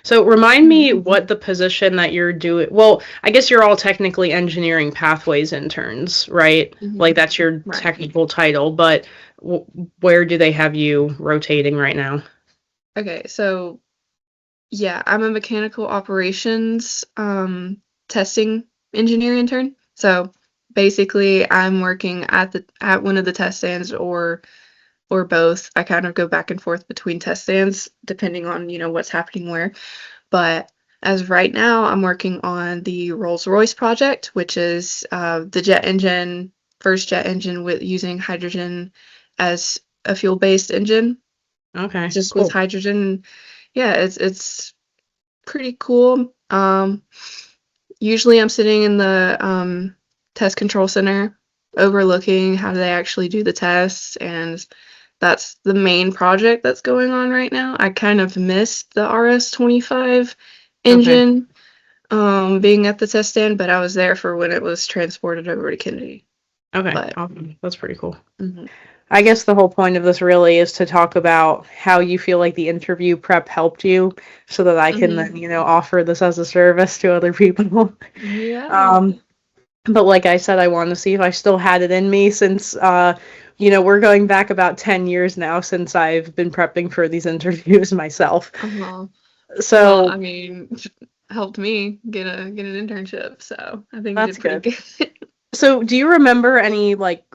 So remind me what the position that you're doing. Well, I guess you're all technically engineering pathways interns, right? Hmm. Like that's your Right. technical title, but where do they have you rotating right now? Okay, so yeah, I'm a mechanical operations testing engineer intern. So basically I'm working at one of the test stands or both. I kind of go back and forth between test stands depending on, what's happening where. But as of right now, I'm working on the Rolls-Royce project, which is the jet engine, first jet engine with using hydrogen as a fuel-based engine, Okay, just with cool. hydrogen. Yeah, it's pretty cool. Usually I'm sitting in the test control center overlooking how they actually do the tests, and that's the main project that's going on right now. I kind of missed the RS-25 Okay. engine being at the test stand, but I was there for when it was transported over to Kennedy. Okay. But Awesome. That's pretty cool. mhm. I guess the whole point of this really is to talk about how you feel like the interview prep helped you so that I can Mhm. then, offer this as a service to other people. Yeah. Um, but like I said, I want to see if I still had it in me since, we're going back about 10 years now since I've been prepping for these interviews myself. Uh-huh. Well, So I mean, helped me get an internship, so I think you that's did pretty good. good. So do you remember any like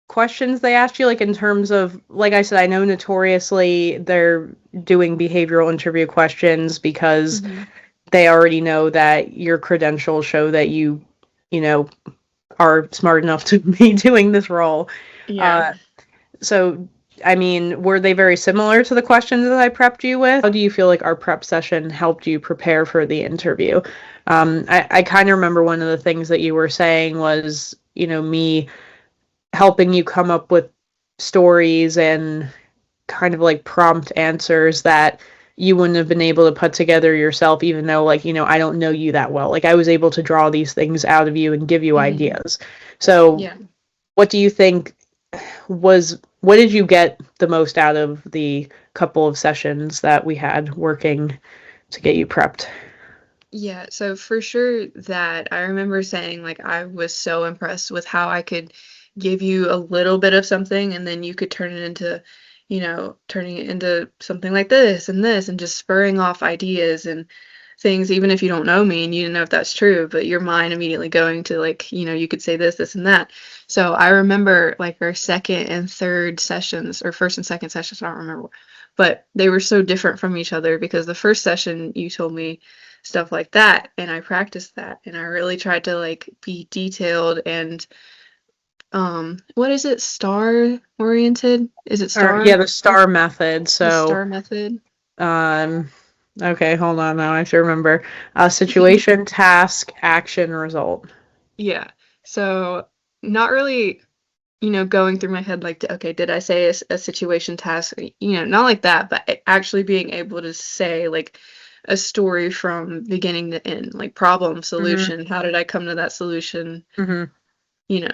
questions they asked you, like in terms of, like I said, I know notoriously they're doing behavioral interview questions because Hmm. they already know that your credentials show that you know, are smart enough to be doing this role. Yeah. Uh, so, I mean, were they very similar to the questions that I prepped you with? How do you feel like our prep session helped you prepare for the interview? I kind of remember one of the things that you were saying was, me helping you come up with stories and kind of like prompt answers that you wouldn't have been able to put together yourself, even though, like, I don't know you that well. Like, I was able to draw these things out of you and give you Hmm. ideas. So, Yeah. what do you think what did you get the most out of the couple of sessions that we had working to get you prepped? Yeah, so for sure that I remember saying like I was so impressed with how I could give you a little bit of something and then you could turn it into, turning it into something like this and just spurring off ideas and things, even if you don't know me and you didn't know if that's true, but your mind immediately going to like, you could say this and that. So I remember like our second and third sessions or first and second sessions, I don't remember, but they were so different from each other because the first session you told me stuff like that and I practiced that and I really tried to like be detailed and what is it, star oriented, is it Or yeah, star, the star method. the So, star method? um, okay, hold on now. I have to remember. Situation, task, action, result. Yeah, so not really, going through my head like, okay, did I say a situation task, not like that, but actually being able to say like a story from beginning to end, like problem Mm-hmm. solution, how did I come to that solution, Mm-hmm. you know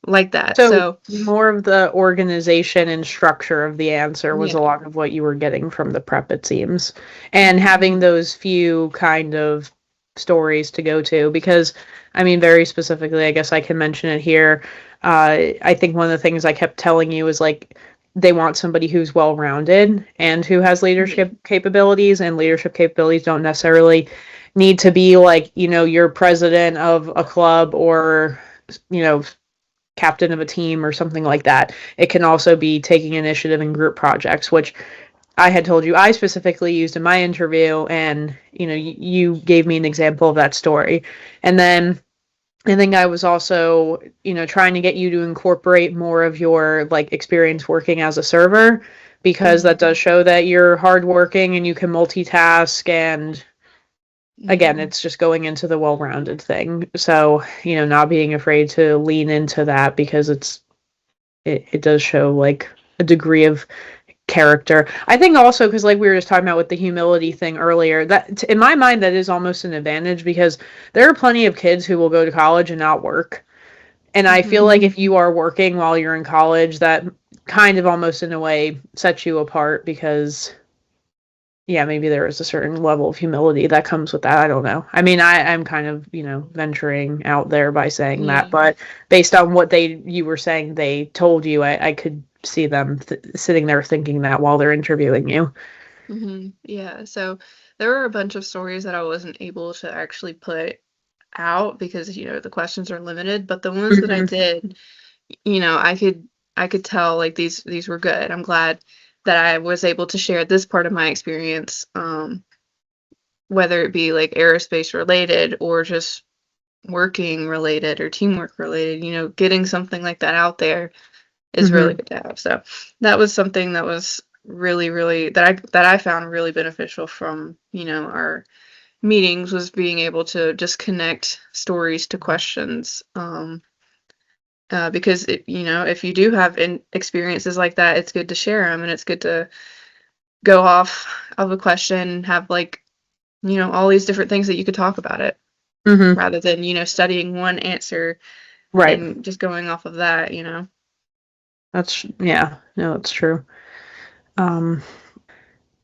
like that. So So more of the organization and structure of the answer was yeah. a lot of what you were getting from the prep, it seems. And Mhm. having those few kind of stories to go to, because I mean, very specifically, I guess I can mention it here. I think one of the things I kept telling you is like they want somebody who's well rounded and who has Yeah. leadership capabilities, and leadership capabilities don't necessarily need to be like, you're president of a club or, you know, captain of a team or something like that. It can also be taking initiative in group projects, which I had told you I specifically used in my interview, and you gave me an example of that story. And then I think I was also, trying to get you to incorporate more of your like experience working as a server, because Mhm. that does show that you're hardworking and you can multitask, and again, Mhm. it's just going into the well-rounded thing. So, not being afraid to lean into that, because it does show like a degree of character. I think also because like we were just talking about with the humility thing earlier, that in my mind that is almost an advantage, because there are plenty of kids who will go to college and not work. And I feel Mhm. like if you are working while you're in college, that kind of almost in a way sets you apart, because yeah, maybe there is a certain level of humility that comes with that. I don't know. I mean, I'm kind of, venturing out there by saying that, Yeah. but based on what you were saying they told you, I could see them sitting there thinking that while they're interviewing you. Yeah. So there were a bunch of stories that I wasn't able to actually put out because, the questions are limited, but the ones that I Hmm. did, I could tell like these were good. I'm glad that I was able to share this part of my experience, whether it be like aerospace related or just working related or teamwork related, getting something like that out there is really Hmm. good to have. So that was something that was really, really that I found really beneficial from, our meetings, was being able to just connect stories to questions. Because if you do have experiences like that, it's good to share them, and it's good to go off of a question, have like, all these different things that you could talk about it, Hmm. rather than, studying one answer Right. and just going off of that. Yeah, no, that's true. Um,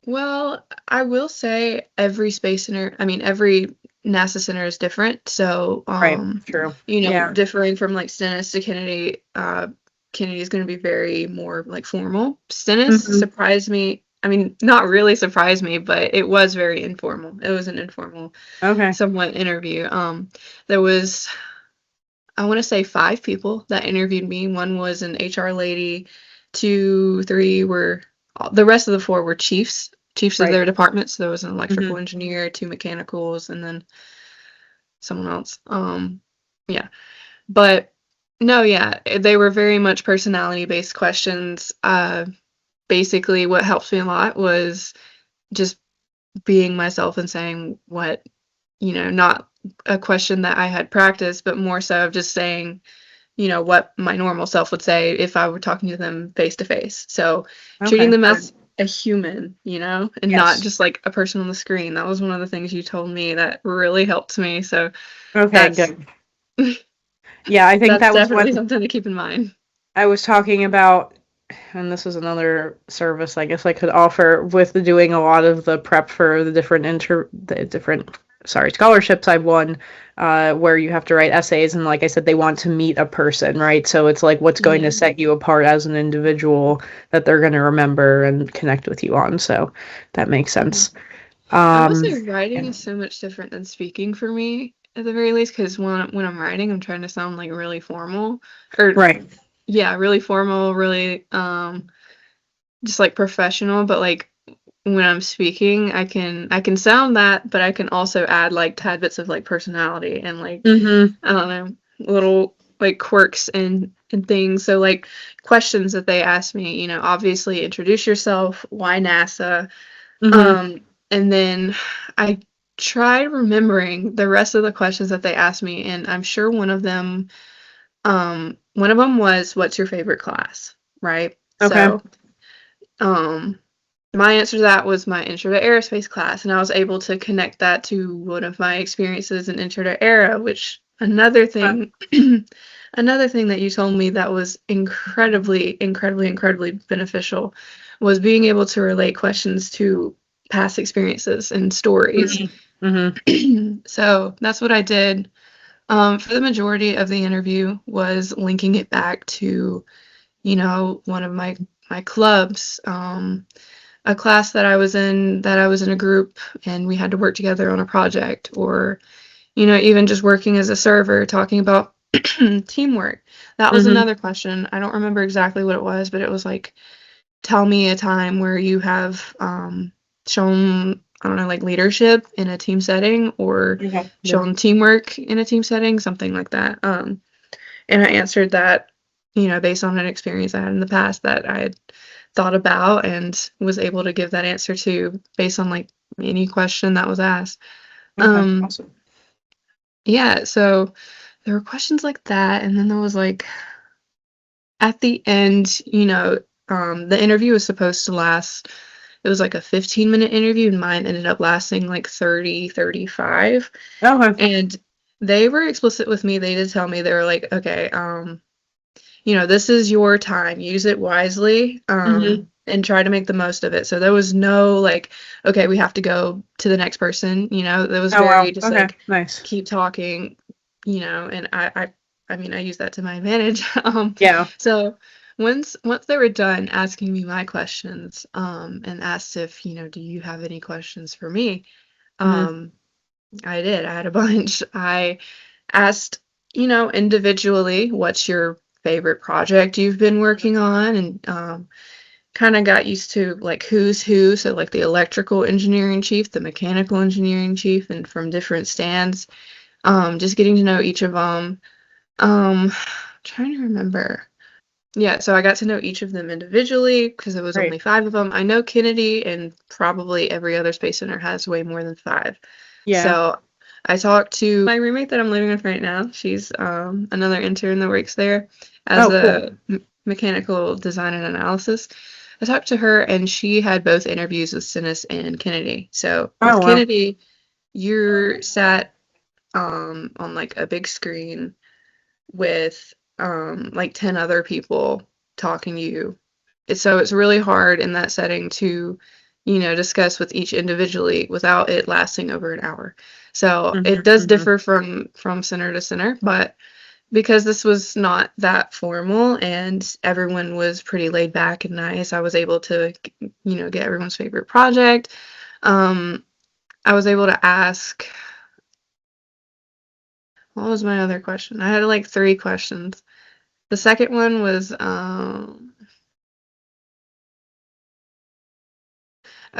Well, I will say every space center, I mean, every NASA center is different. So, right. True. Yeah. differing from like Stennis to Kennedy, Kennedy is going to be very more like formal. Stennis Hmm. surprised me. I mean, not really surprised me, but it was very informal. It was an informal, Okay. somewhat interview. There was, I want to say, five people that interviewed me. One was an HR lady, two, three were, the rest of the four were chiefs of Right. their departments. So there was an Hmm. electrical engineer, two mechanicals, and then someone else. Yeah. But no, yeah, they were very much personality based questions. Basically, what helped me a lot was just being myself and saying what, not a question that I had practiced, but more so of just saying, what my normal self would say if I were talking to them face to face. So treating Okay. them Good. as a human, and not Yes. just like a person on the screen. That was one of the things you told me that really helped me. So Okay. that's Good. Yeah, I think that's that was definitely when something to keep in mind. I was talking about, and this is another service I guess I could offer with doing a lot of the prep for the different, sorry, scholarships I've won, where you have to write essays, and like I said, they want to meet a person, right? So it's like what's going to Yeah. set you apart as an individual that they're going to remember and connect with you on. So that makes Mhm. sense. I would say Um, writing is so much different than speaking for me at the very least, because when I'm writing, I'm trying to sound like really formal, or right. yeah, really formal, really just like professional, but like when I'm speaking, I can sound that, but I can also add like tad bits of like personality and like, Mm-hmm. I don't know, little like quirks and things. So like questions that they ask me, obviously introduce yourself, why NASA, Mm-hmm. um, and then I tried remembering the rest of the questions that they asked me, and I'm sure one of them was, what's your favorite class, right? Okay. So, um, my answer to that was my Intro to Aerospace class, and I was able to connect that to one of my experiences in Intro to Aero, which another thing, another thing that you told me that was incredibly, incredibly, incredibly beneficial was being able to relate questions to past experiences and stories. Mm-hmm. Mm-hmm. So that's what I did. For the majority of the interview was linking it back to, one of my clubs. A class that I was in a group and we had to work together on a project, or even just working as a server talking about teamwork. That was Mm-hmm. another question. I don't remember exactly what it was, but it was like, tell me a time where you have shown, I don't know, like leadership in a team setting, or Okay. Yeah. shown teamwork in a team setting, something like that. And I answered that, based on an experience I had in the past that I had thought about and was able to give that answer to based on like any question that was asked. Okay. Um, Awesome. yeah, so there were questions like that, and then there was like at the end, the interview was supposed to last. It was like a 15-minute interview, and mine ended up lasting like 30, 35. Okay. And they were explicit with me. They did tell me, they were like, okay, this is your time. Use it wisely. Mm-hmm. and try to make the most of it. So there was no like, okay, we have to go to the next person, you know. There was Oh very wow. just Okay. like Nice. keep talking, you know, and I mean I use that to my advantage. Yeah. So once they were done asking me my questions, and asked if, you know, do you have any questions for me? Hmm. Um, I did. I had a bunch. I asked, you know, individually, what's your favorite project you've been working on? And kind of got used to like who's who. So, like the electrical engineering chief, the mechanical engineering chief, and from different stands. Just getting to know each of them. Trying to remember. Yeah, so I got to know each of them individually because it was Great. only five of them. I know Kennedy and probably every other space center has way more than five. Yeah. So I talked to my roommate that I'm living with right now. She's another intern that works there as Oh, cool. a mechanical design and analysis. I talked to her and she had both interviews with Stennis and Kennedy. So Oh with wow. Kennedy, you're sat on like a big screen with like 10 other people talking to you. So it's really hard in that setting to, you know, discuss with each individually without it lasting over an hour. So Hmm. it does Hmm. differ from center to center, but because this was not that formal and everyone was pretty laid back and nice, I was able to, you know, get everyone's favorite project. Um, I was able to ask, what was my other question? I had like three questions. The second one was, oh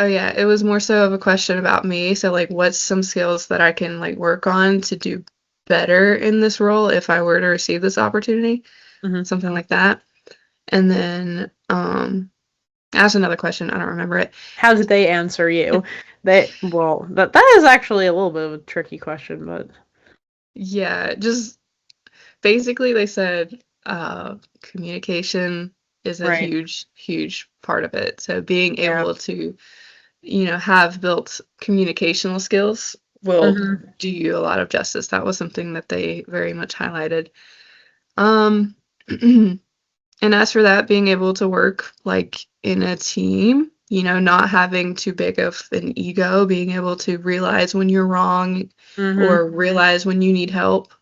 yeah, it was more so of a question about me. So like, what's some skills that I can like work on to do better in this role if I were to receive this opportunity? Hmm. Something like that. And then, ask another question. I don't remember it. How did they answer you? They well, that is actually a little bit of a tricky question, but Yeah, just basically they said, communication is a right. huge, huge part of it. So being Yeah. able to, you know, have built communicational skills will Hmm. do you a lot of justice. That was something that they very much highlighted. Um, and as for that, being able to work like in a team, you know, not having too big of an ego, being able to realize when you're wrong Hmm. or realize when you need help,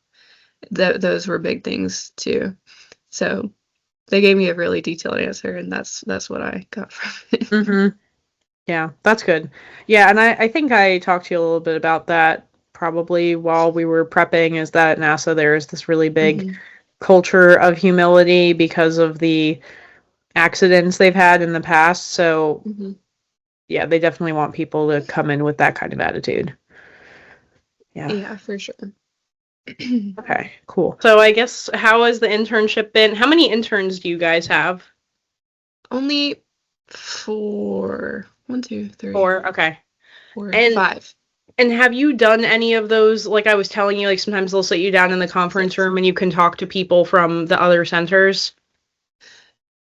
those were big things too. So they gave me a really detailed answer, and that's what I got from it. Hmm. Yeah, that's good. Yeah, and I think I talked to you a little bit about that probably while we were prepping, is that at NASA there's this really big Hmm. culture of humility because of the accidents they've had in the past. So, Hmm. yeah, they definitely want people to come in with that kind of attitude. Yeah. Yeah, for sure. Okay, cool. So I guess how has the internship been? How many interns do you guys have? Only four, one, two, three, Four. Okay. four, And five. and have you done any of those, like I was telling you, like sometimes they'll sit you down in the conference Yes. room and you can talk to people from the other centers?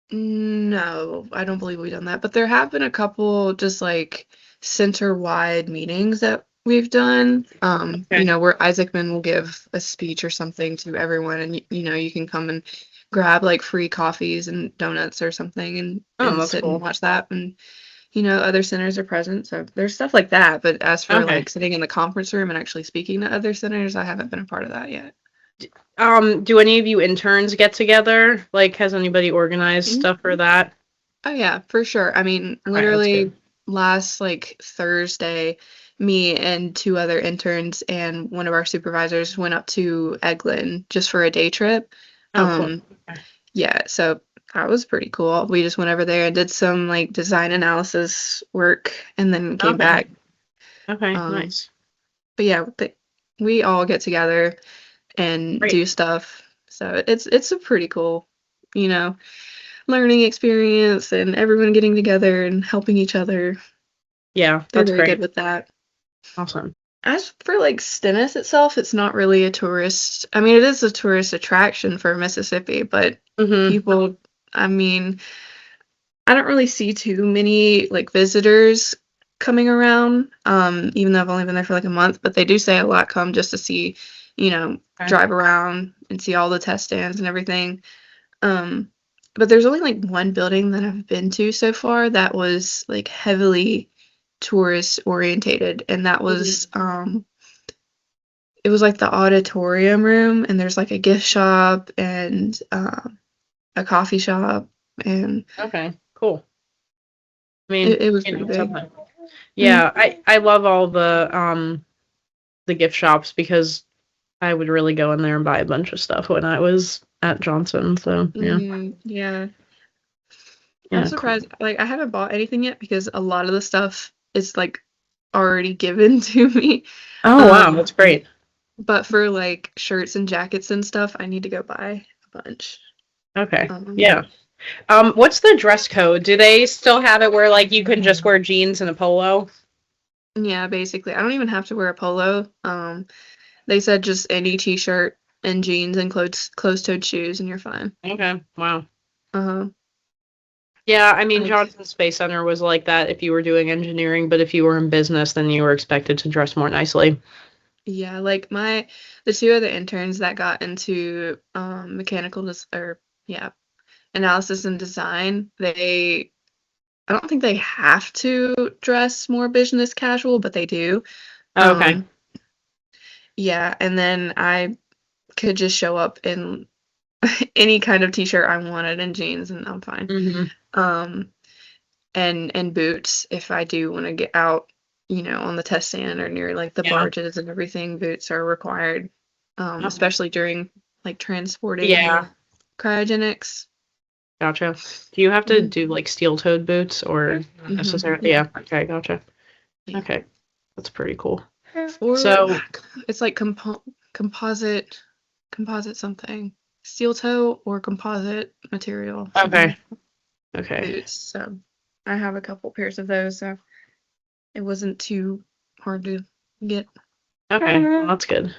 No, I don't believe we've done that, but there have been a couple just like center-wide meetings that we've done. You Okay. know, where Isaacman will give a speech or something to everyone, and you know, you can come and grab like free coffees and donuts or something Oh, and that's sit and cool. watch that. And you know, other centers are present, so there's stuff like that. But as for Okay. like sitting in the conference room and actually speaking to other centers, I haven't been a part of that yet. Do any of you interns get together? Like, has anybody organized Mhm. stuff for that? Oh yeah, for sure. I mean, Okay, that's literally good. last like Thursday, me and two other interns and one of our supervisors went up to Eglin just for a day trip. Oh, cool. Um, Okay. yeah, so that was pretty cool. We just went over there and did some like design analysis work and then came Okay. back. Okay, Um, nice. but yeah, we all get together and Great. do stuff. So it's a pretty cool, you know, learning experience and everyone getting together and helping each other. Yeah, They're that's very good great. with that. Awesome. As for like Stennis itself, it's not really a tourist. I mean, it is a tourist attraction for Mississippi, but Mm-hmm. people, I mean, I don't really see too many like visitors coming around. Even though I've only been there for like a month, but they do say a lot come just to see, you know, Okay. drive around and see all the test stands and everything. Um, but there's only like one building that I've been to so far that was like heavily tourist orientated, and that was it was like the auditorium room, and there's like a gift shop and a coffee shop, and Okay, cool. I mean, it was pretty big. something. Yeah, I love all the gift shops because I would really go in there and buy a bunch of stuff when I was at Johnson. So yeah, Yeah. I'm yeah, cool. surprised. Like, I haven't bought anything yet because a lot of the stuff is like already given to me. Oh wow, that's great. But for like shirts and jackets and stuff, I need to go buy a bunch. Okay, Um, yeah. What's the dress code? Do they still have it where like you can just wear jeans and a polo? yeah, basically, I don't even have to wear a polo. They said just any t-shirt and jeans and closed-toed shoes, and you're fine. Okay, wow. Uh-huh. Yeah, I mean, Okay. Johnson Space Center was like that if you were doing engineering, but if you were in business, then you were expected to dress more nicely. Yeah, like the two other interns that got into yeah, analysis and design, I don't think they have to dress more business casual, but they do. Okay. Um, yeah, and then I could just show up in any kind of t-shirt I wanted and jeans, and I'm fine. Mm-hmm. Um, and boots if I do want to get out, on the test stand or near like the Yeah. barges and everything. Boots are required, Okay. especially during like transporting Yeah. cryogenics. Gotcha. Do you have to Mhm. do like steel-toed boots or not necessarily? Yeah. Yeah. Okay, gotcha. Yeah. Okay. That's pretty cool. Or So, it's like composite something. Steel toe or composite material okay. Okay. boots. So I have a couple pairs of those, so it wasn't too hard to get. Okay. Well, that's good.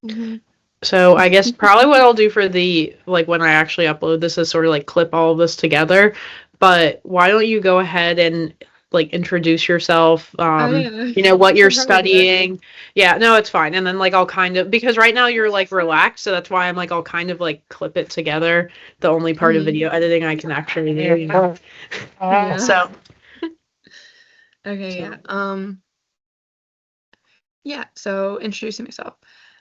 Hmm. So I guess probably what I'll do for the like when I actually upload this is sort of like clip all of this together. But why don't you go ahead and like introduce yourself, Oh yeah, what I you're forgot about that. studying. Yeah, no, it's fine. And then like I'll kind of because right now you're like relaxed, so that's why I'm like I'll kind of like clip it together. The only part of Hmm. video editing I can actually do. Yeah. So Okay, yeah. Yeah, so introducing myself.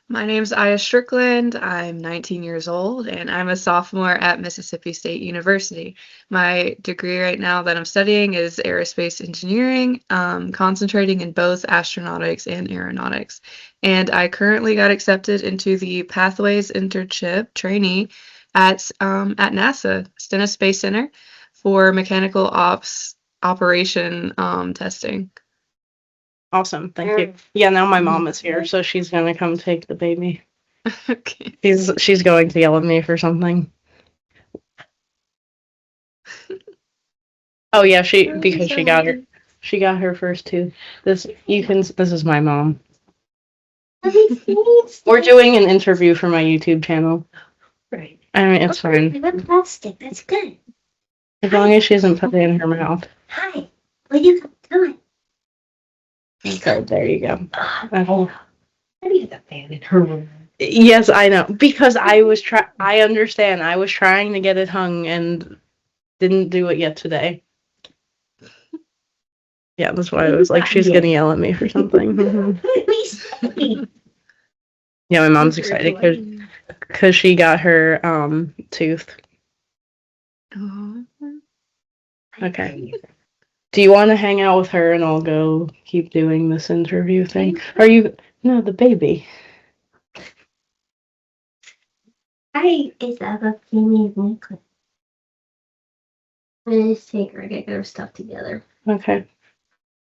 My name's Aya Strickland. I'm 19 years old and I'm a sophomore at Mississippi State University. My degree right now that I'm studying is aerospace engineering, concentrating in both astronautics and aeronautics. And I currently got accepted into the Pathways Internship trainee at NASA, Stennis Space Center, for mechanical ops operation testing. awesome, thank you. Yeah, now my mom is here, so she's gonna come take the baby. Okay. She's going to yell at me for something. Oh yeah, because she got her first tooth. This is my mom. We're doing an interview for my YouTube channel. Right. I mean, it's fine. With plastic, that's good. As long as she doesn't put it in her mouth. Hi. Will you come? Come on. Okay, there you go. Oh, how do you have that fan in her room? Yes, I know. Because I understand. I was trying to get it hung and didn't do it yet today. Yeah, that's why I was like, she's gonna yell at me for something. Yeah, my mom's excited because she got her tooth. Oh. Okay. Do you want to hang out with her and I'll go keep doing this interview thing? No, the baby. Hi, it's Eva. Jamie and Nicholas. I'm gonna just take her. I gotta get her stuff together. Okay.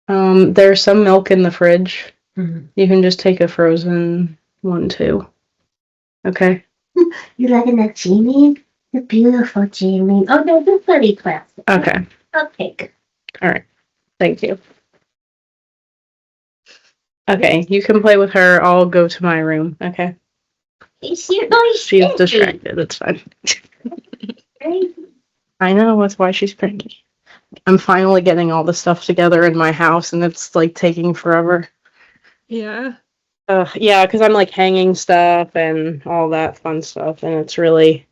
There's some milk in the fridge. Mm-hmm. You can just take a frozen one too. Okay. You liking that, Jamie? You're beautiful, Jamie. Oh no, the funny plastic. Okay. Okay, good. All right. Thank you. Okay, you can play with her. I'll go to my room. Okay. She's distracted. It's fine. I know, that's why she's cranky. I'm finally getting all the stuff together in my house and it's like taking forever. Yeah. Yeah, because I'm like hanging stuff and all that fun stuff, and it's really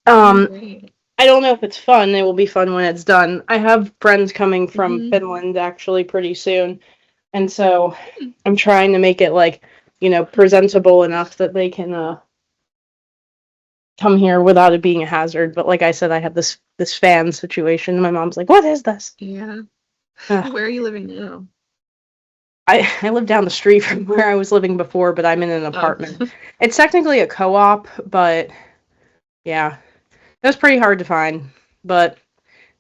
Great. I don't know if it's fun. It will be fun when it's done. I have friends coming from Hmm. Finland actually pretty soon, and so I'm trying to make it like, presentable enough that they can come here without it being a hazard. But like I said, I have this fan situation. My mom's like, "What is this?" Yeah. Ugh. Where are you living now? I live down the street from where I was living before, but I'm in an Oh. apartment. It's technically a co-op, but yeah, it was pretty hard to find, but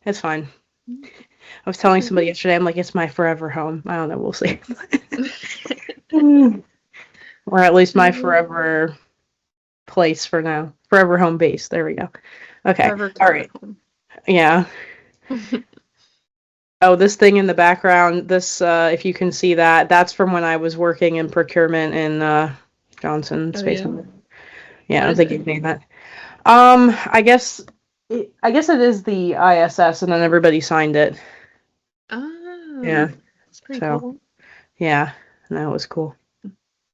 it's fine. I was telling somebody yesterday, I'm like, it's my forever home. I don't know, we'll see. Or at least my forever place for now. Forever home base. There we go. Okay. Forever All current right. home. Yeah. Oh, this thing in the background, this if you can see that, that's from when I was working in procurement in Johnson Oh Space yeah. Center. What Yeah, is they it? gave me that. I guess it is the ISS, and then everybody signed it. Oh, Yeah. that's pretty So cool. yeah, that was cool.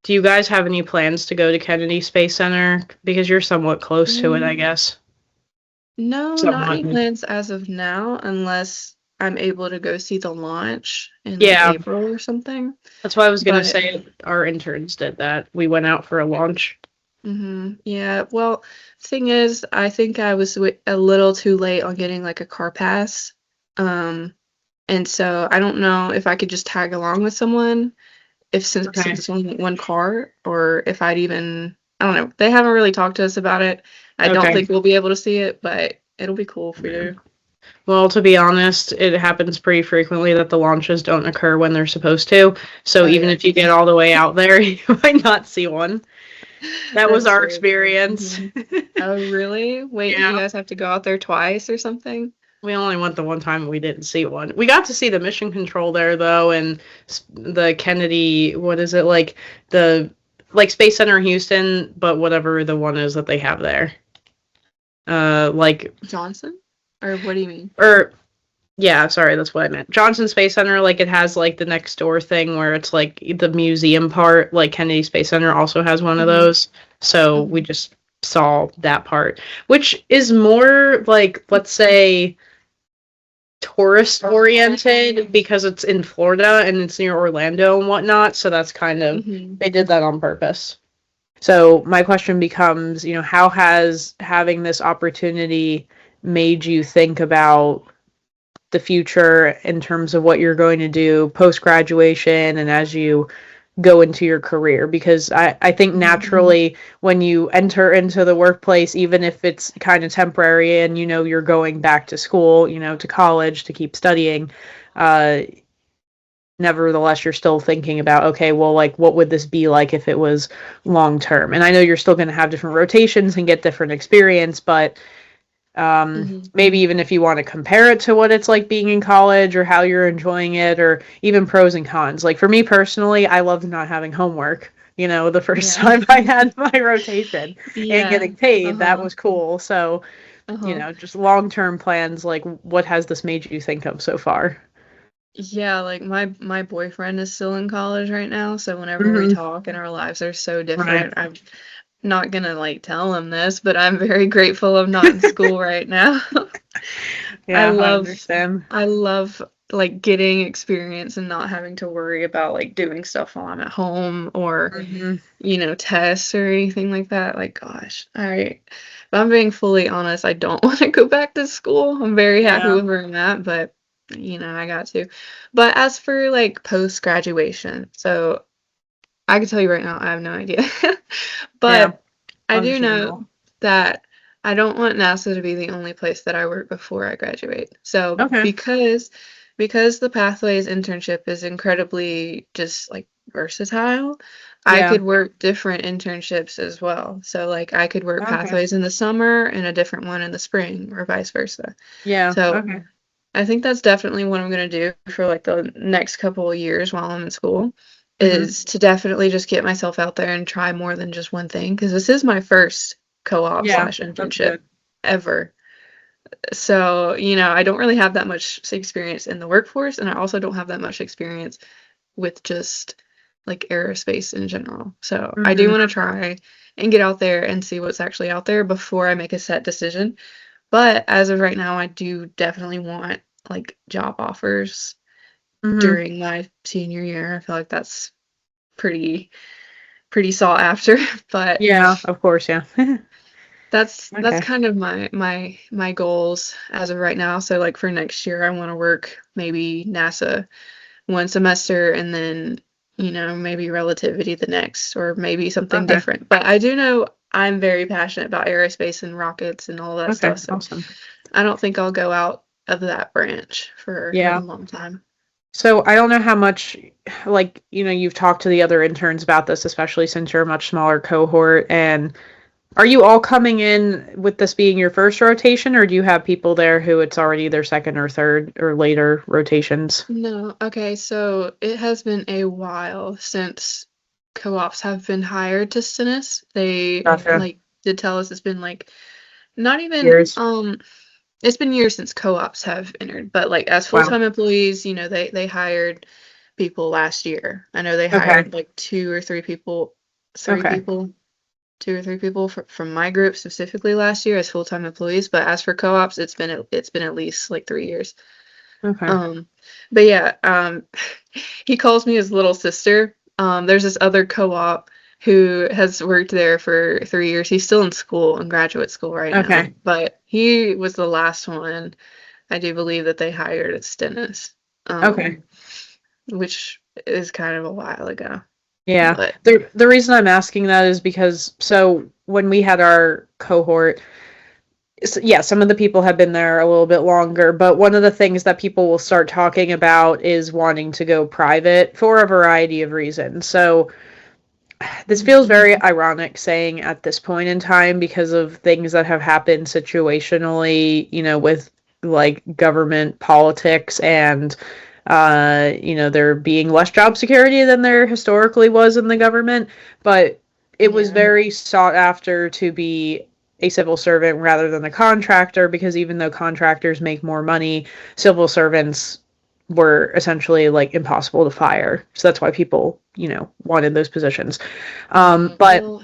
Do you guys have any plans to go to Kennedy Space Center? Because you're somewhat close to it, I Mm, guess. no, not Somewhat. any plans as of now, unless I'm able to go see the launch in like Yeah, April or something. that's why I was gonna But say our interns did that. We went out for a launch. yeah, well, thing is, I think I was a little too late on getting like a car pass. Um, and so I don't know if I could just tag along with someone if since Okay. it's only one car, or if I'd even, I don't know. They haven't really talked to us about it. I don't Okay. think we'll be able to see it, but it'll be cool if we do. Well, to be honest, it happens pretty frequently that the launches don't occur when they're supposed to. So Oh even yeah, if you get all the way out there, you might not see one. That was that's our true. experience. Hmm. Oh really? Wait, did you Yeah. guys have to go out there twice or something? We only went the one time and we didn't see one. We got to see the mission control there though, and the Kennedy. What is it like the Space Center in Houston, but whatever the one is that they have there. Like Johnson? Or what do you mean? or yeah, sorry, that's what I meant. Johnson Space Center, like it has like the next door thing where it's like the museum part. Like Kennedy Space Center also has one of Hmm. those. So we Hmm. just saw that part, which is more like, let's say, tourist oriented because it's in Florida and it's near Orlando and whatnot. So that's kind of, Hmm. they did that on purpose. So my question becomes, how has having this opportunity made you think about the future in terms of what you're going to do post graduation and as you go into your career? Because I think Hmm. naturally when you enter into the workplace, even if it's kind of temporary and you're going back to school, to college to keep studying, uh, nevertheless you're still thinking about, okay, well, like what would this be like if it was long term? And I know you're still going to have different rotations and get different experience, but Hmm. maybe even if you want to compare it to what it's like being in college or how you're enjoying it or even pros and cons. Like for me personally, I loved not having homework. The first Yeah. time I had my rotation and Yeah. getting paid, that Uh-huh. was cool. So, Uh-huh. just long-term plans, like what has this made you think of so far? Yeah, like my boyfriend is still in college right now, so whenever we Hmm. talk and our lives are so Right. different, I'm not gonna like tell him this, but I'm very grateful I'm not in school right now. I Yeah, I love understand. I love like getting experience and not having to worry about like doing stuff while I'm at home or, Hmm. tests or anything like that. Like gosh, if I'm being fully honest, I don't want to go back to school. I'm very happy Yeah. with where I'm at, but I got to. But as for like post graduation, so I can tell you right now, I have no idea. Yeah. But I do know Understandable. that I don't want NASA to be the only place that I work before I graduate. So Okay. because the Pathways internship is incredibly just like versatile, I Yeah. could work different internships as well. So like I could work Okay. Pathways in the summer and a different one in the spring or vice versa. Yeah. So Okay. I think that's definitely what I'm gonna do for like the next couple of years while I'm in school, Hmm. is to definitely just get myself out there and try more than just one thing. Because this is my first co-op Yeah. slash That's internship good. ever. So, I don't really have that much experience in the workforce, and I also don't have that much experience with just like aerospace in general. So I do Hmm. want to try and get out there and see what's actually out there before I make a set decision. But as of right now, I do definitely want like job offers Mm-hmm. during my senior year. I feel like that's pretty pretty sought after, but Yeah, of course, yeah. that's Okay. kind of my goals as of right now. So like for next year, I want to work maybe NASA one semester and then, maybe relativity the next or maybe something Okay. different. But I do know I'm very passionate about aerospace and rockets and all that Okay. stuff. So Awesome. I don't think I'll go out of that branch for a Yeah. long time. So I don't know how much, like, you've talked to the other interns about this, especially since you're a much smaller cohort. And are you all coming in with this being your first rotation, or do you have people there who it's already their second or third or later rotations? No, okay, so it has been a while since co-ops have been hired to Stennis. They Gotcha. like did tell us it's been like not even Years. it's been years since co-ops have entered, but like as Wow. full-time employees, they hired people last year. I know they Okay. hired like three Okay. people, two or three people from my group specifically last year as full-time employees, but as for co-ops, it's been at least like 3 years. Okay. Um, but yeah, he calls me his little sister. There's this other co-op who has worked there for 3 years. He's still in school, in graduate school right now, Okay. but he was the last one I do believe that they hired at Stennis, Okay. which is kind of a while ago. Yeah. But The reason I'm asking that is because so when we had our cohort, yeah, some of the people have been there a little bit longer, but one of the things that people will start talking about is wanting to go private for a variety of reasons. So this feels mhm, very ironic saying at this point in time because of things that have happened situationally, with like government politics and there being less job security than there historically was in the government, but it was yeah, very sought after to be a civil servant rather than a contractor because even though contractors make more money, civil servants were essentially like impossible to fire. So that's why people, wanted those positions. yeah. But Well,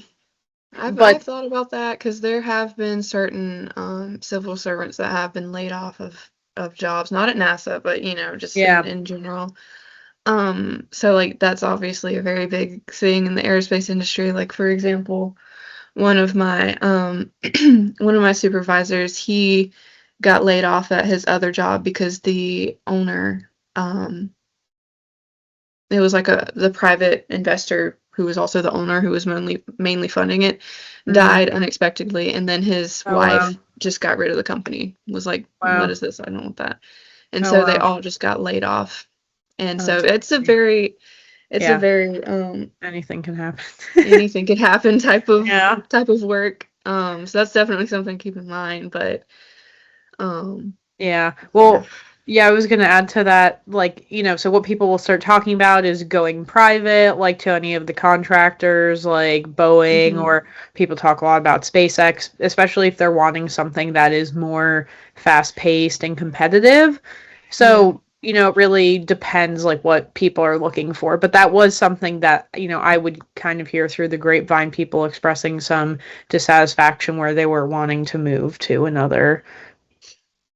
I've but thought about that because there have been certain civil servants that have been laid off of jobs, not at NASA, but just in yeah. in general. So like that's obviously a very big thing in the aerospace industry. Like for example, one of my one of my supervisors, he got laid off at his other job because the owner, it was like the private investor who was also the owner who was mainly funding it, Mm. died unexpectedly, and then his Oh wow. wife just got rid of the company. Was like, "What Wow. is this? I don't want that." And Oh so they wow. all just got laid off. And Oh, so that's it's a crazy. very it's a Yeah. very Anything can happen. anything could happen type of Yeah. type of work. So that's definitely something to keep in mind, but um Yeah. yeah. Well, yeah, I was gonna add to that, like, so what people will start talking about is going private, like to any of the contractors, like Boeing, Mhm. or people talk a lot about SpaceX, especially if they're wanting something that is more fast-paced and competitive. Yeah. So, it really depends like what people are looking for. But that was something that, I would kind of hear through the grapevine, people expressing some dissatisfaction where they were wanting to move to another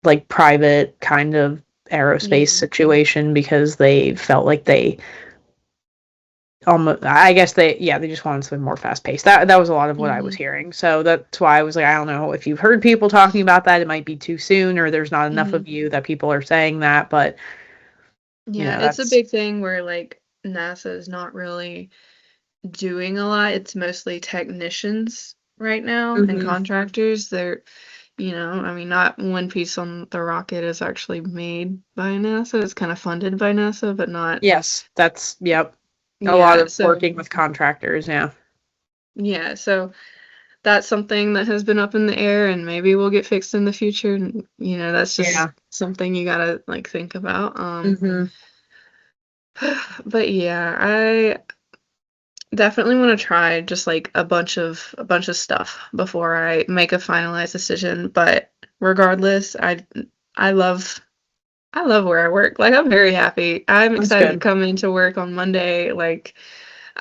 like private kind of aerospace Yeah. situation because they felt like they almost I guess they just wanted something more fast paced. That was a lot of what I was Mhm. hearing. So that's why I was like, I don't know if you've heard people talking about that, it might be too soon or there's not enough of Mhm. you that people are saying that, but Yeah, it's a that's big thing where like NASA is not really doing a lot. It's mostly technicians right now and hmm contractors. I mean, not one piece on the rocket is actually made by NASA. It's kind of funded by NASA, but not, yes, that's yep. A lot yeah. of So, working with contractors, yeah. yeah. So that's something that has been up in the air and maybe will get fixed in the future. And, that's just Yeah. something you gotta like think about. hmm But yeah, I definitely want to try just like a bunch of stuff before I make a finalized decision, but regardless, I love I love where I work. Like I'm very happy. I'm That's excited to good. come into work on Monday. Like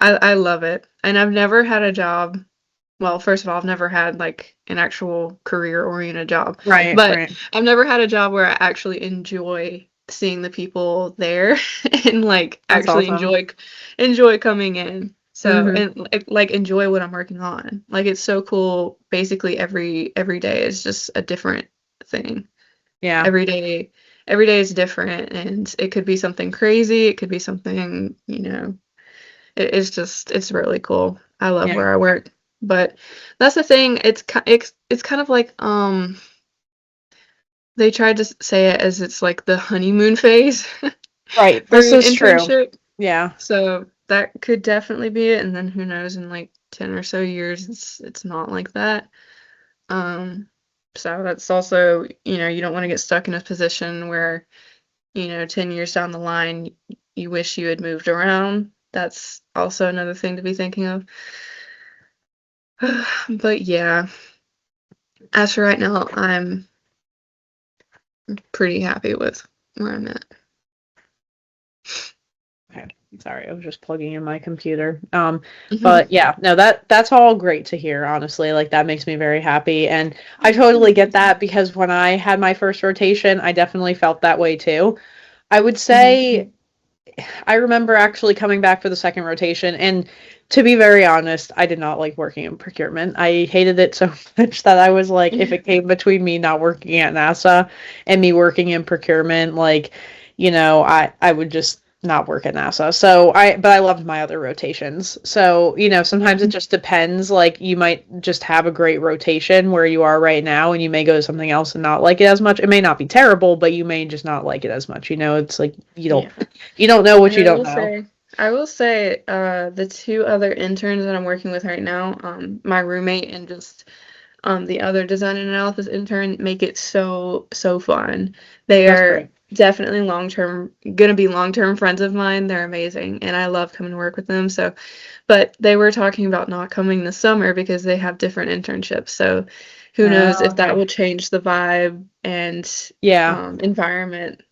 I love it. And I've never had a job well, first of all, I've never had like an actual career-oriented job, Right, but right. I've never had a job where I actually enjoy seeing the people there and like That's actually awesome. enjoy coming in. So, Mhm. and like enjoy what I'm working on. Like it's so cool. Basically every day is just a different thing. Yeah. Every day every day is different, and it could be something crazy, it could be something, it's really cool. I love Yeah. where I work. But that's the thing, it's kind of like, they tried to say it as it's like the honeymoon phase Right. for This an is true. internship. Yeah. So that could definitely be it, and then who knows, in like 10 or so years it's not like that. Um, so that's also, you don't want to get stuck in a position where, 10 years down the line, you wish you had moved around. That's also another thing to be thinking of. But yeah, as for right now, I'm pretty happy with where I'm at. Okay. Sorry, I was just plugging in my computer. Mhm. But yeah, no, that's all great to hear, honestly. Like that makes me very happy. And I totally get that because when I had my first rotation, I definitely felt that way too. I would Mhm. say I remember actually coming back for the second rotation, and to be very honest, I did not like working in procurement. I hated it so much that I was like, if it came between me not working at NASA and me working in procurement, like, I would just not work at NASA. But I loved my other rotations. So, sometimes it just depends. Like, you might just have a great rotation where you are right now, and you may go to something else and not like it as much. It may not be terrible, but you may just not like it as much. It's like Yeah. you don't know what And you don't know. I will say, the two other interns that I'm working with right now, my roommate and just the other design and analysis intern, make it so fun. They That's are great. definitely gonna be long-term friends of mine. They're amazing, and I love coming to work with them. So, but they were talking about not coming this summer because they have different internships. So, who knows if that Okay. will change the vibe and Yeah. environment,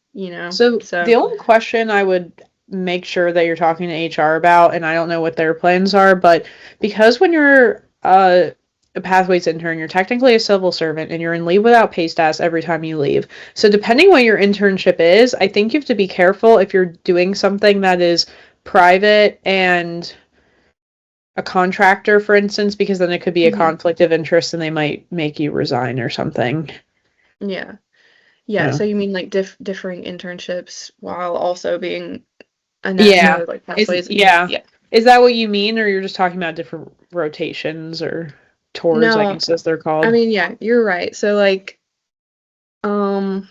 So the So, only question I would make sure that you're talking to HR about, and I don't know what their plans are, but because when you're a pathways intern, you're technically a civil servant and you're in leave without pay status every time you leave. So depending what your internship is, I think you have to be careful if you're doing something that is private and a contractor, for instance, because then it could be a mhm. conflict of interest and they might make you resign or something. Yeah. Yeah, Yeah. so you mean like differing internships while also being a Yeah. NASA like Is pathways? yeah. Yeah. Is that what you mean, or you're just talking about different rotations or tours, I No, guess as they're I called? mean, yeah, you're right. So like, um,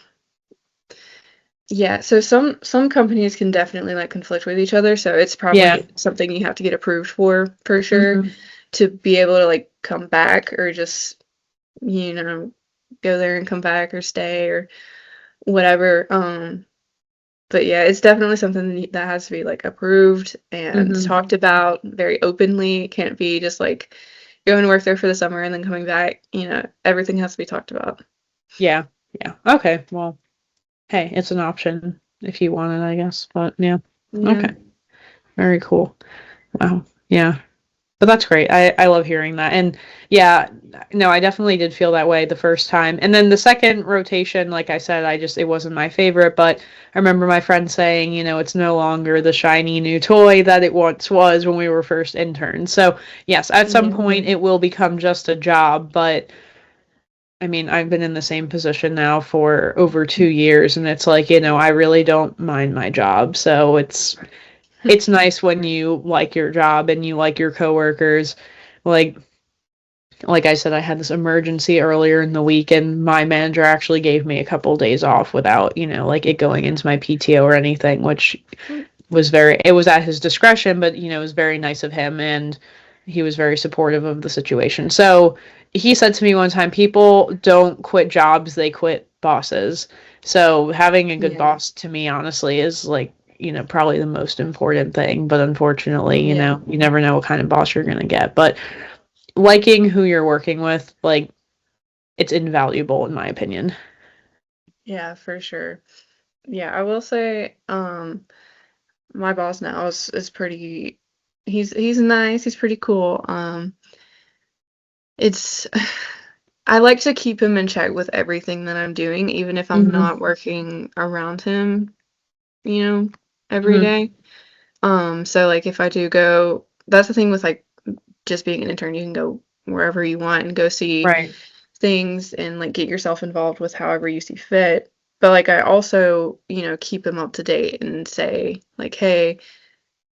yeah, so some companies can definitely like conflict with each other, so it's Yeah. probably something you have to get approved for sure Hmm. to be able to like come back or just, go there and come back or stay or whatever. But yeah, it's definitely something that has to be like approved and Hmm. talked about very openly. It can't be just like going to work there for the summer and then coming back. Everything has to be talked about. Yeah. Yeah. Okay. Well, hey, it's an option if you want it, I guess. But yeah. Yeah. Okay. Very cool. Wow. Yeah. But that's great. I love hearing that. And yeah, no, I definitely did feel that way the first time. And then the second rotation, like I said, it wasn't my favorite, but I remember my friend saying, it's no longer the shiny new toy that it once was when we were first interns. So, yes, at some Yeah. point it will become just a job, but I mean, I've been in the same position now for over 2 years, and it's like, I really don't mind my job. So it's nice when you like your job and you like your coworkers. Like like I said, I had this emergency earlier in the week, and my manager actually gave me a couple of days off without, like it going into my PTO or anything, which it was at his discretion, but it was very nice of him, and he was very supportive of the situation. So he said to me one time, people don't quit jobs, they quit bosses. So having a good Yeah. boss to me, honestly, is like, probably the most important thing. But unfortunately, Yeah. you never know what kind of boss you're going to get. But liking who you're working with, like, it's invaluable in my opinion. Yeah, for sure. Yeah, I will say, my boss now is pretty. He's nice. He's pretty cool. it's I like to keep him in check with everything that I'm doing, even if I'm Mhm. not working around him, you know, every Mhm. day. So like if I do go, that's the thing with like just being an intern, you can go wherever you want and go see Right. things and like get yourself involved with however you see fit. But like I also, keep him up to date and say like, hey,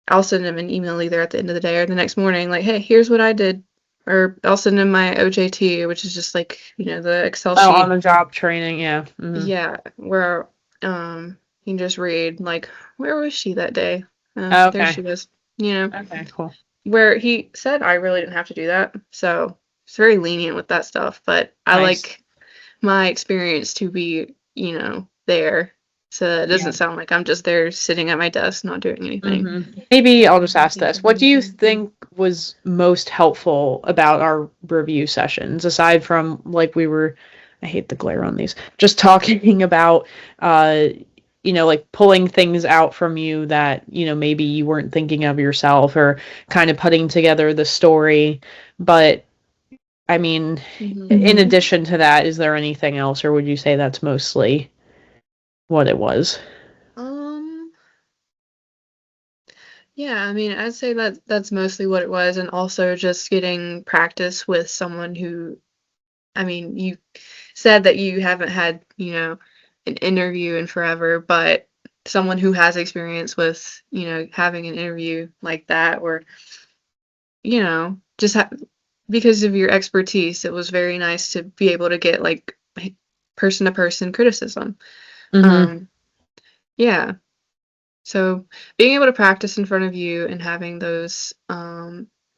I'll send him an email either at the end of the day or the next morning, like, hey, here's what I did. Or I'll send him my OJT, which is just like, the Excel Oh, on sheet. the job training, yeah. Mhm. Yeah, where you can just read like, where was she that day? There Okay. she was. You know, Okay, cool. where he said I really didn't have to do that. So it's very lenient with that stuff. But I Nice. like my experience to be, there. So it doesn't Yeah. sound like I'm just there sitting at my desk not doing anything. Maybe I'll just ask this. What do you think was most helpful about our review sessions, aside from like I hate the glare on these, just talking about, uh, like pulling things out from you that, maybe you weren't thinking of yourself or kind of putting together the story. But I mean, Hmm. in addition to that, is there anything else, or would you say that's mostly what it was? Um, yeah, I mean, I'd say that that's mostly what it was, and also just getting practice with someone who, I mean, you said that you haven't had, an interview in forever, but someone who has experience with, having an interview like that, or, just because of your expertise, it was very nice to be able to get like person to person criticism. Mm-hmm. Um, yeah. So being able to practice in front of you and having those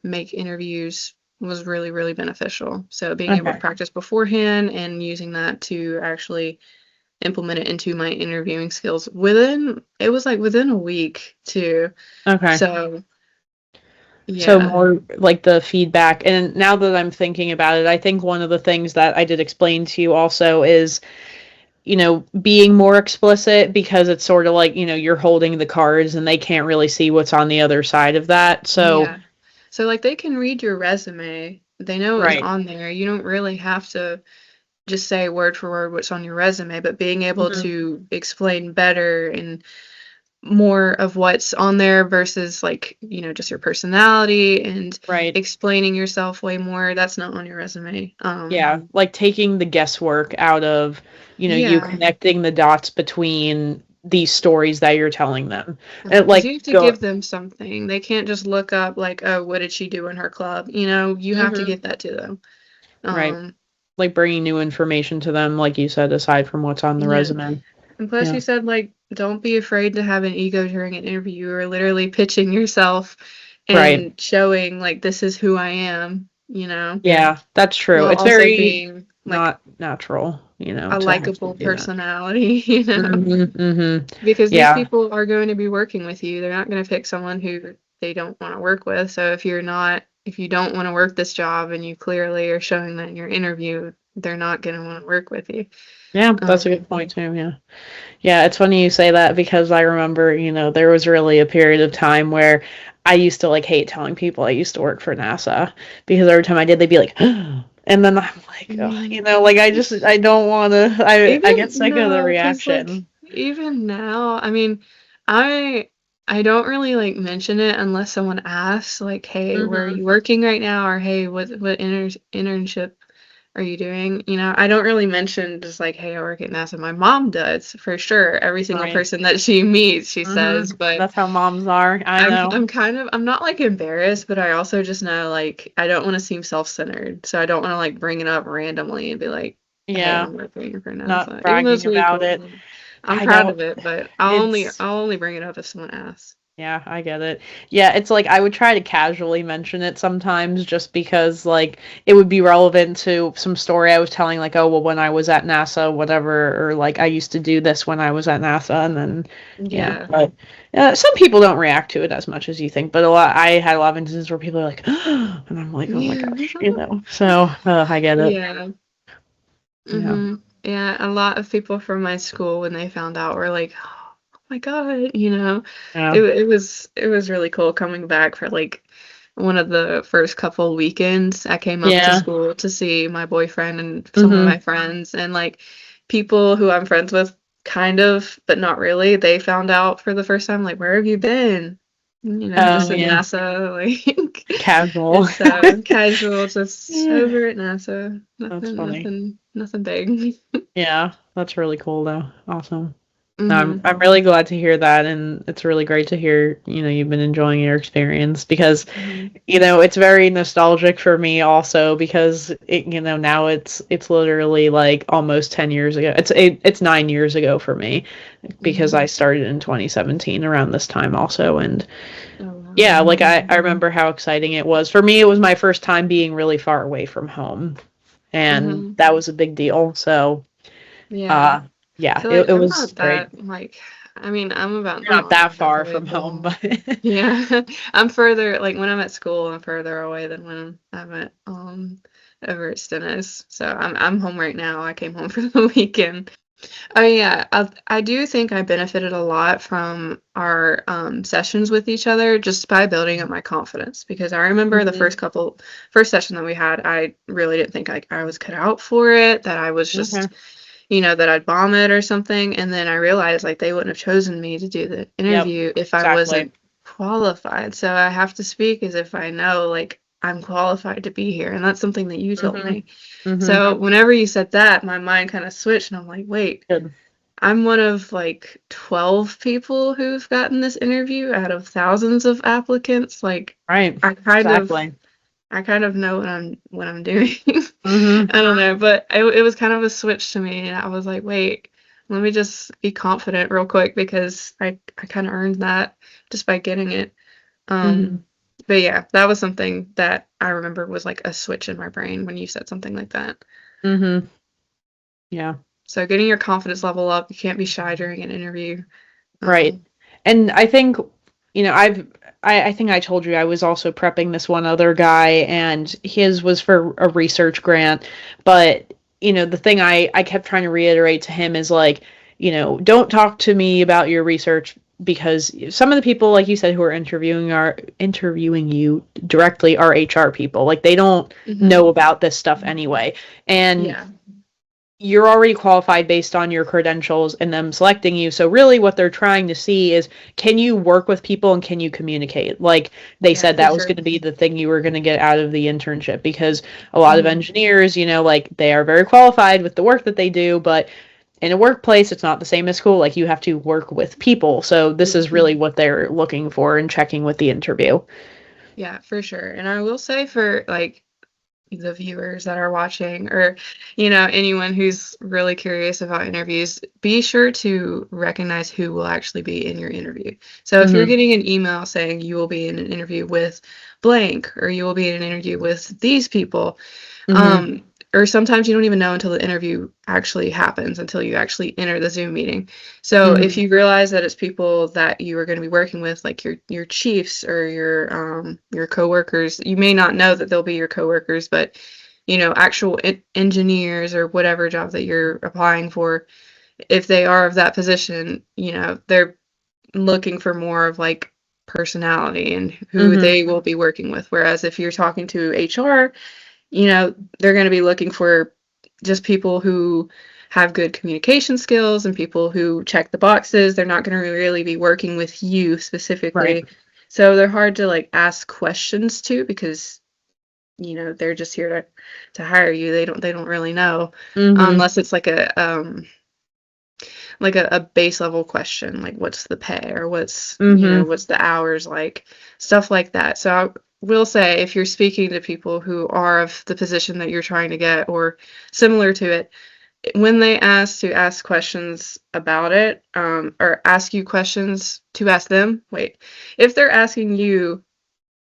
make interviews was really, really beneficial. So being able to Okay. practice beforehand and using that to actually implement it into my interviewing skills it was like within a week too. Okay. So So yeah. more like the feedback. And now that I'm thinking about it, I think one of the things that I did explain to you also is, being more explicit because it's sort of like, you're holding the cards and they can't really see what's on the other side of that. So, Yeah. So like they can read your resume. They know it's right. on there. You don't really have to just say word for word what's on your resume, but being able Mhm. to explain better and more of what's on there versus like, just your personality and Right. explaining yourself way more, that's not on your resume. Yeah. Like taking the guesswork out of, you Yeah. connecting the dots between these stories that you're telling them. And Because like you have to go, give them something. They can't just look up like, oh, what did she do in her club? You have to Mhm. give that to them. Right. Um, Like bringing new information to them, like you said, aside from what's on the yeah. resume. And plus, Yeah. you said, like, don't be afraid to have an ego during an interview or literally pitching yourself Right. and showing, like, this is who I am, Yeah, that's true. while It's also very being, like, not natural, a to have to likable do that. personality, because these Yeah. people are going to be working with you. They're not going to pick someone who they don't want to work with. So if you don't want to work this job and you clearly are showing that in your interview, they're not going to want to work with you. Yeah, that's a Um, good point too, yeah. Yeah, it's funny you say that because I remember, there was really a period of time where I used to like hate telling people I used to work for NASA because every time I did, they'd be like, and then I'm like, oh, mm, like I don't want to, I get Even sick of the no, because like reaction. even now, I mean, I I don't really like mention it unless someone asks, like, "Hey, where are Hmm. you working right now?" Or "Hey, what internship are you doing?" I don't really mention just like, "Hey, I work at NASA." My mom does for sure. Every single Right. person that she meets, she Hmm. says, but That's how moms are. I know. I'm not like embarrassed, but I also just know like I don't want to seem self-centered, so I don't want to like bring it up randomly and be like, "Hey, Yeah, I'm working for not NASA," even though bragging it's really about cool. it. I'm I proud don't. of it, but It's I'll only bring it up if someone asks. Yeah, I get it. Yeah, it's like I would try to casually mention it sometimes just because like it would be relevant to some story I was telling, like, oh well when I was at NASA, whatever, or like I used to do this when I was at NASA, and then yeah. Yeah. But some people don't react to it as much as you think, but I had a lot of instances where people are like, and I'm like, oh my Yeah. gosh, So I get it. Yeah. Yeah. Yeah, a lot of people from my school when they found out were like, "Oh my God," Yeah. It was really cool coming back for like one of the first couple weekends, I came up to Yeah. school to see my boyfriend and some of Mhm. my friends, and like people who I'm friends with, kind of, but not really. They found out for the first time, like, where have you been? Oh, Just at yeah. NASA, like, Casual. and so casual, just Yeah, over at NASA. that's funny. Nothing big. Yeah, that's really cool though. Awesome. No, I'm Mhm. I'm really glad to hear that, and it's really great to hear, you've been enjoying your experience because, Mhm. it's very nostalgic for me also because now it's literally like almost 10 years ago. It's 9 years ago for me because Mhm. I started in 2017 around this time also, and Oh wow. yeah, like I remember how exciting it was. For me, it was my first time being really far away from home, and Mhm. that was a big deal. So, Yeah. uh yeah, So it, like it I'm was not great. that like I mean I'm about You're not that far away from home, from but yeah. I'm further like when I'm at school I'm further away than when I'm at over at Stennis. So I'm home right now. I came home for the weekend. Oh yeah, I do think I benefited a lot from our sessions with each other just by building up my confidence because I remember the Mhm. first session that we had, I really didn't think I was cut out for it, that I was Okay. just that I'd bomb it or something. And then I realized like they wouldn't have chosen me to do the Yep. interview if I Exactly. wasn't qualified. So I have to speak as if I know like I'm qualified to be here. And that's something that you told Mhm. me. Mhm. So whenever you said that, my mind kind of switched and I'm like, wait, Good. I'm one of like 12 people who've gotten this interview out of thousands of applicants. Like Right. I kind of Exactly. I kind of know what I'm doing. Mhm. I don't know, but it was kind of a switch to me, and I was like, wait, let me just be confident real quick because I kind of earned that just by getting it. Um, Mhm. but yeah, that was something that I remember was like a switch in my brain when you said something like that. Mhm. Yeah. So getting your confidence level up, you can't be shy during an interview. Right. Um, And I think, I think I told you I was also prepping this one other guy, and his was for a research grant. But, the thing I kept trying to reiterate to him is like, don't talk to me about your research because some of the people, like you said, who are interviewing you directly are HR people. Like they don't mhm. know about this stuff anyway. And Yeah, you're already qualified based on your credentials and them selecting you. So really what they're trying to see is can you work with people and can you communicate? Like they yeah, said for that was sure. going to be the thing you were going to get out of the internship because a lot of Mhm. engineers, like they are very qualified with the work that they do, but in a workplace it's not the same as school. Like you have to work with people. So this is really what they're looking for and checking with the interview. Yeah, for sure. And I will say for like the viewers that are watching or anyone who's really curious about interviews, be sure to recognize who will actually be in your interview. So if you're Mhm. getting an email saying you will be in an interview with blank or you will be in an interview with these people, Mhm. um, or sometimes you don't even know until the interview actually happens, until you actually enter the Zoom meeting. So if Mhm. you realize that it's people that you are going to be working with, like your chiefs or your coworkers, you may not know that they'll be your coworkers, but actual engineers or whatever job that you're applying for, if they are of that position, they're looking for more of like personality and who Mhm. they will be working with. Whereas if you're talking to HR, they're going to be looking for just people who have good communication skills and people who check the boxes. They're not going to really be working with you Right. specifically. So they're hard to like ask questions to because they're just here to hire you. They don't really know Mhm. unless it's like a base level question like what's the pay or Mhm. what's the hours like, stuff like that. So I will say if you're speaking to people who are of the position that you're trying to get or similar to it, when they ask questions about it, or ask you questions to ask them, wait, if they're asking you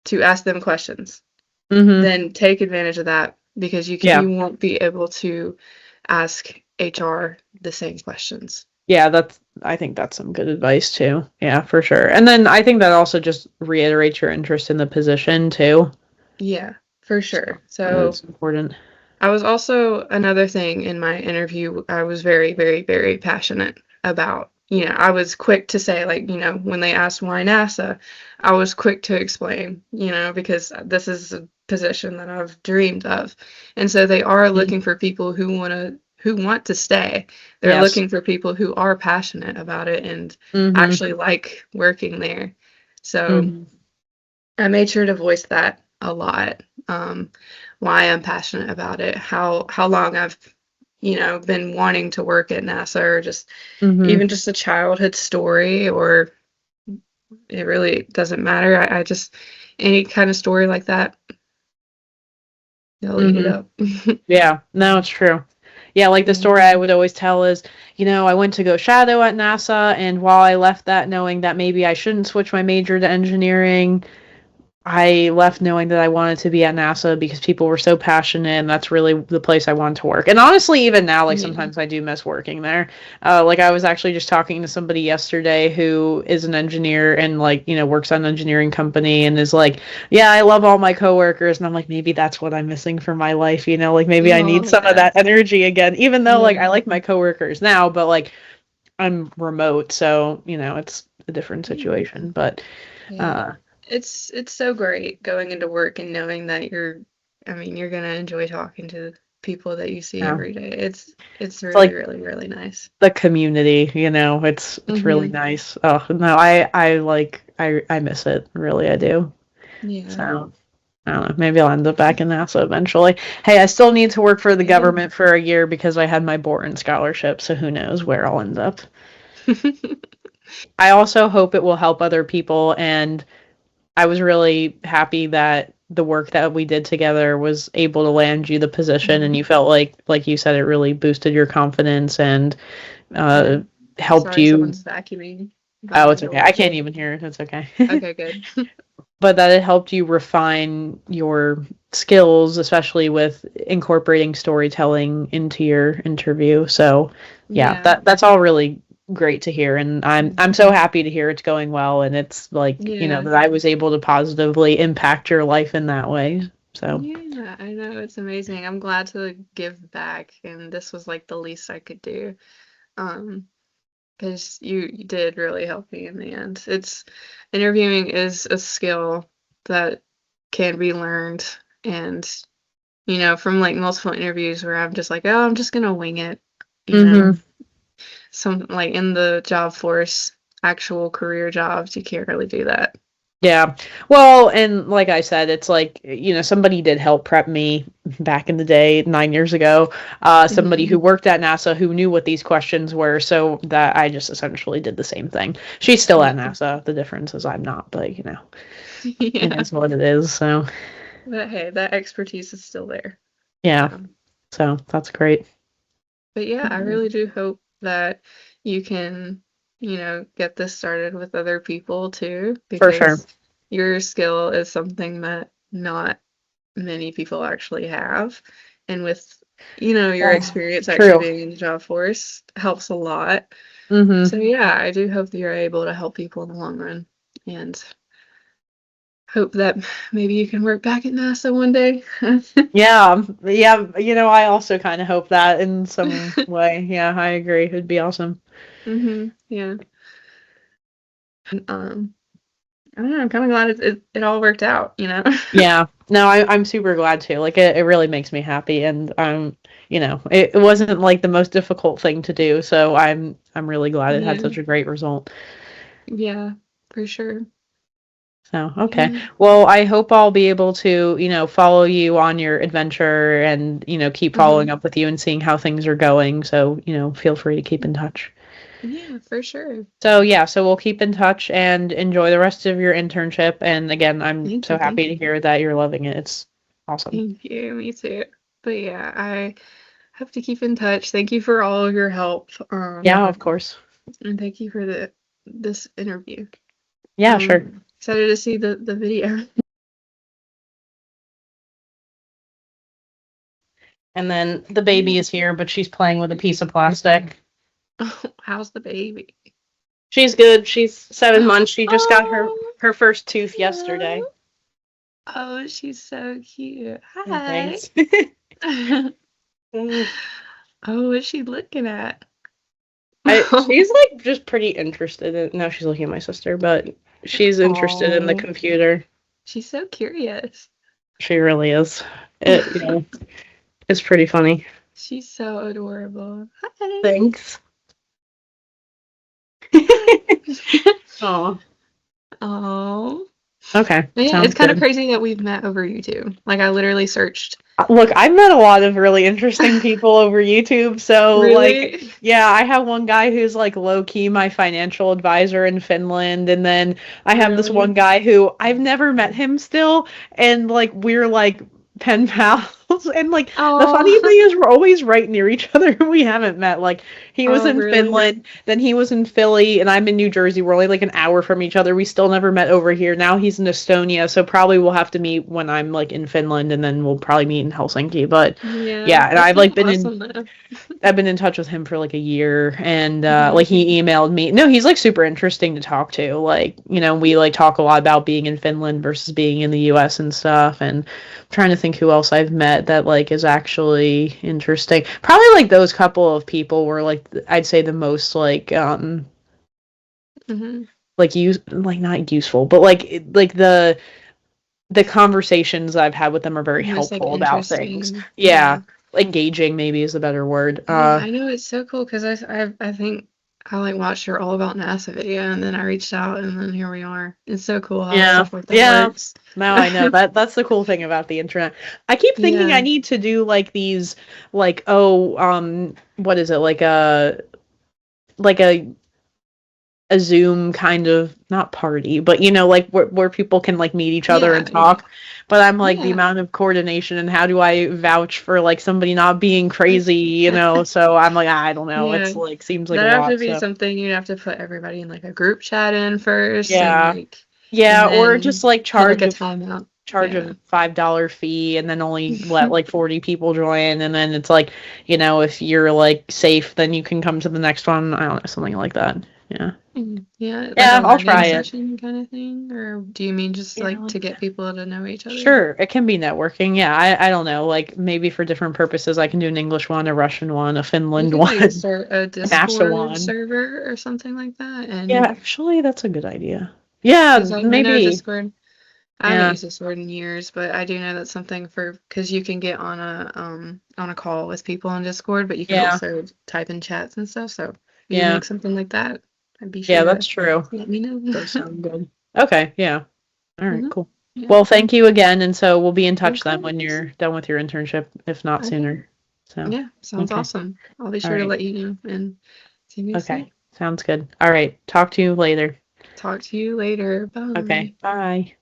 to ask them questions, Mhm. then take advantage of that because Yeah. you won't be able to ask HR the same questions. Yeah, I think that's some good advice too. Yeah, for sure. And then I think that also just reiterates your interest in the position too. Yeah, for So sure. So that's important. I was also another thing in my interview, I was very, very, very passionate about I was quick to say, like, when they asked why NASA, I was quick to explain, because this is a position that I've dreamed of. And so they are looking for people who want to stay. They're Yes. looking for people who are passionate about it and Mm-hmm. actually like working there. So Mm-hmm. I made sure to voice that a lot. Why I'm passionate about it, how long I've, been wanting to work at NASA, or just Mm-hmm. even just a childhood story, or it really doesn't matter. I just any kind of story like that, they'll eat it Mm-hmm. up. Yeah, no, it's true. Yeah, like the Yeah. story I would always tell is, I went to go shadow at NASA, and while I left that knowing that maybe I shouldn't switch my major to engineering, I left knowing that I wanted to be at NASA because people were so passionate, and that's really the place I wanted to work. And honestly, even now, like Yeah. sometimes I do miss working there. Like I was actually just talking to somebody yesterday who is an engineer and like works on an engineering company and is like, yeah, I love all my coworkers, and I'm like, maybe that's what I'm missing from my life. Like maybe I need Oh some of yeah. that energy again. Even though like I Yeah. like my coworkers now, but like I'm remote, so it's a different Yeah. situation. But Yeah. uh, It's so great going into work and knowing that you're gonna enjoy talking to people that you see yeah, every day. It's it's really, like really, really nice. the community, it's really Hmm. nice. Oh no, I miss it. Really I do. Yeah. So I don't know. Maybe I'll end up back in NASA eventually. Hey, I still need to work for the Yeah. government for a year because I had my Boren scholarship, so who knows where I'll end up. I also hope it will help other people, and I was really happy that the work that we did together was able to land you the position, and Mhm. you felt like you said, it really boosted your confidence and Yeah. uh, helped Sorry, you. someone's vacuuming by Oh, my it's okay. I door. can't even hear it. It's okay. Okay, good. But that it helped you refine your skills, especially with incorporating storytelling into your interview. So, yeah, Yeah. that's all really great to hear, and I'm Mhm. so happy to hear it's going well, and it's like, Yeah. that I was able to positively impact your life in that way. So, Yeah, I know it's amazing. I'm glad to give back, and this was like the least I could do. Um, because you did really help me in the end. Interviewing is a skill that can be learned, and from like multiple interviews where I'm just like, oh, I'm just gonna wing it, you know. hmm Some like in the job force, actual career jobs, you can't really do that. yeah. Well, and like I said, it's like, somebody did help prep me back in the day, 9 years ago. Somebody Hmm. who worked at NASA who knew what these questions were, so that I just essentially did the same thing. She's still at Yeah. NASA. The difference is I'm not, but it Yeah. is what it is. So But hey, that expertise is still there. yeah. So, So that's great. but yeah, I Mhm. really do hope that you can, get this started with other people too, For sure. because your skill is something that not many people actually have. And with, your Oh, experience actually true. being in the job force helps a lot. So hmm yeah, I do hope that you're able to help people in the long run, and hope that maybe you can work back at NASA one day. Yeah. Yeah. I also kind of hope that in some way. Yeah, I agree. It'd be awesome. Yeah. I don't know, I'm kind of glad it all worked out. Yeah. No, I'm super glad too. Like it really makes me happy, and it wasn't like the most difficult thing to do, so I'm really glad it had Yeah. such a great result. Yeah, for sure. So, okay. Yeah. Well, I hope I'll be able to, follow you on your adventure and, keep following Hmm. up with you and seeing how things are going. So, feel free to keep in touch. Yeah, for sure. So, yeah, so we'll keep in touch and enjoy the rest of your internship. And again, I'm Thank so you. Thank happy you. to hear that you're loving it. It's awesome. Thank you. Me too. But yeah, I have to keep in touch. Thank you for all of your help. Yeah, of course. And thank you for this interview. Yeah, sure. Excited to see the video. And then the baby is here, but she's playing with a piece of plastic. Oh, how's the baby? She's good. She's 7 months. She just got her Oh, her first tooth yesterday. oh, she's so cute. Oh, Hi. thanks. Oh, what's she looking at? She's like just pretty interested in. No, she's looking at my sister, but she's interested in the Oh, computer. she's so curious. She really is. It's pretty funny. She's so adorable. Hi. Thanks. Hi. Oh, Oh. okay. Yeah, Sounds it's kind of good. crazy that we've met over YouTube. Like I literally searched. Look, I've met a lot of really interesting people over YouTube. So, like, Really? yeah, I have one guy who's like low key my financial advisor in Finland, and then I have this one Really? guy who I've never met him still, and like we're like pen pals. And like the funny Oh. thing is, we're always right near each other. We haven't met. Like he was Oh, in really? Finland, then he was in Philly, and I'm in New Jersey. We're only like an hour from each other. We still never met over here. Now he's in Estonia, so probably we'll have to meet when I'm like in Finland, and then we'll probably meet in Helsinki. But Yeah, yeah, and that's I've so like been in awesome though. I've been in touch with him for like a year, and Mhm. like he emailed me. No, he's like super interesting to talk to. Like, we like talk a lot about being in Finland versus being in the US and stuff, and I'm trying to think who else I've met that like is actually interesting. Probably like those couple of people were like I'd say the most Mhm. like not useful, but like the conversations I've had with them are very Most like helpful about things. interesting. Yeah. Yeah. Engaging maybe is a better word. Yeah, I know it's so cool because I think I like watched your All About NASA video and then I reached out and then here we are. It's so cool how Yeah. stuff like that Yeah. works. Now I know that's the cool thing about the internet. I keep thinking I Yeah. need to do like these like what is it? Like a Zoom kind of not party, but like where people can like meet each other and Yeah. talk. But I'm like the Yeah. amount of coordination and how do I vouch for like somebody not being crazy. So I'm like I don't know. Yeah. It's like seems like a That'd have to lot. be So something you'd have to put everybody in like a group chat in first and yeah. like and Yeah, or just then like put like a timeout. charge Yeah. a $5 fee and then only let like 40 people join, and then it's like, if you're like safe, then you can come to the next one. I don't know, something like that. Yeah. Yeah, like a Yeah, I'll learning try it. session kind of thing, or do you mean just Yeah, like like to get people to know each other? sure, it can be networking. Yeah, I don't know. Like maybe for different purposes, I can do an English one, a Russian one, a You Finland could one, like start a a NAFTA Discord one. server or something like that, Yeah, and actually, that's a good idea. Yeah, because I know maybe. Discord. I haven't Yeah, used Discord in years, but I do know that's something for because you can get on a call with people on Discord, but you can yeah, also type in chats and stuff. So if you yeah, make something like that, I'd be yeah. sure That's to true. let me know. Does sound good. Okay, yeah. All right, Mhm. cool. Yeah. Well, thank you again, and so we'll be in Of touch then when course. you're done with your internship, if not Okay. sooner. So, Yeah, sounds okay. awesome. I'll be All sure to right. let you know and see you Okay. soon. Sounds good. All right. Talk to you later. Talk to you later. Okay. Bye. Bye.